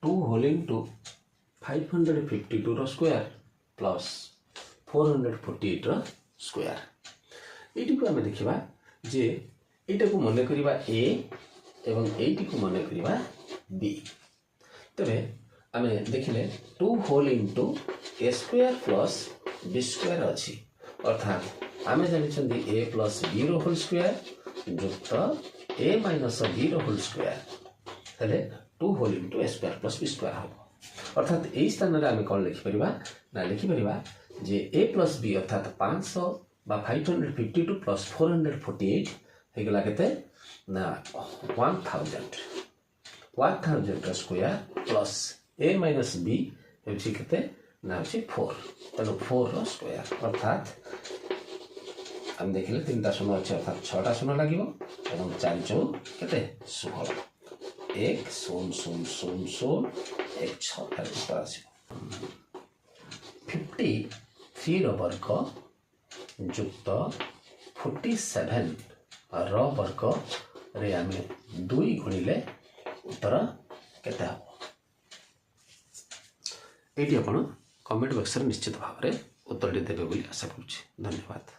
2 whole into 552 रो square plus 448 रो square eighty को आम देखा जे एटा को मन करिबा ए एवं एटी को मन करिबा बी तबे आम देखिले 2 होल इंटू ए स्क्वायर प्लस बी स्क्वायर अच्छी अर्थात आम जानी ए प्लस बी रो होल स्क्वायर युक्त ए माइनस बी रो होल स्क्वायर हेले 2 होल इंटू ए स्क्वायर प्लस बी स्क्वायर हम अर्थात यही स्थान में आम कौन लिखिपर ना लिखिपर जे ए प्लस बी अर्थात 500 बा 552 प्लस 448 होगला केते ना 1000 स्क्वायर प्लस ए माइनस बी होछि केते ना होछि 4 तनो 4 रो स्क्वायर अर्थात हम देखिले 3टा शून्य अछि अर्थात 6टा शून्य लागिवो एवं 4 चौ केते 16 1 0 0 0 0 1 6 तार उत्तर आसीबो 53 रो वर्ग युक्त 47 रो वर्ग रे आमे 2 गुणिले उत्तर केते हबो एटी आपण कमेंट बॉक्स रे निश्चित भाव रे उत्तर देबे बोली आशा करूछी धन्यवाद।